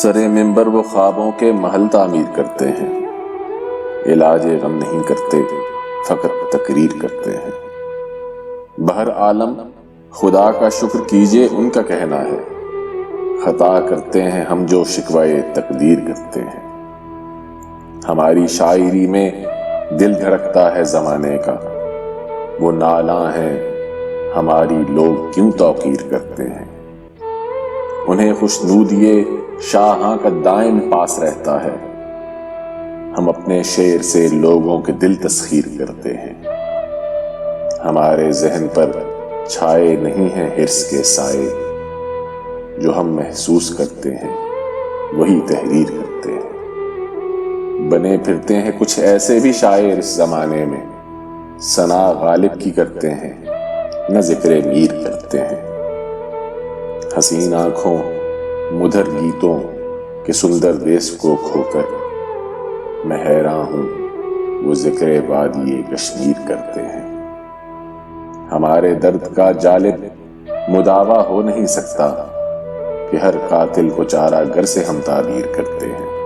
سرے منبر وہ خوابوں کے محل تعمیر کرتے ہیں، علاج غم نہیں کرتے، فقط تقریر کرتے ہیں۔ بہر عالم خدا کا شکر کیجئے ان کا کہنا ہے، خطا کرتے ہیں ہم جو شکوائے تقدیر کرتے ہیں۔ ہماری شاعری میں دل دھڑکتا ہے زمانے کا، وہ نالاں ہیں ہماری لوگ کیوں توقیر کرتے ہیں۔ انہیں خوشنودیِ شاہاں کا دائم پاس رہتا ہے، ہم اپنے شعر سے لوگوں کے دل تسخیر کرتے ہیں۔ ہمارے ذہن پر چھائے نہیں ہیں حرص کے سائے، جو ہم محسوس کرتے ہیں وہی تحریر کرتے ہیں۔ بنے پھرتے ہیں کچھ ایسے بھی شاعر اس زمانے میں، ثنا غالب کی کرتے ہیں نہ ذکر میر کرتے ہیں۔ حسین آنکھوں مدھر گیتوں کے سندر دیس کو کھو کر میں حیراں ہوں وہ ذکر وادی کشمیر کرتے ہیں۔ ہمارے درد کا جالب مداوا ہو نہیں سکتا کہ ہر قاتل کو چارہ گر سے ہم تعبیر کرتے ہیں۔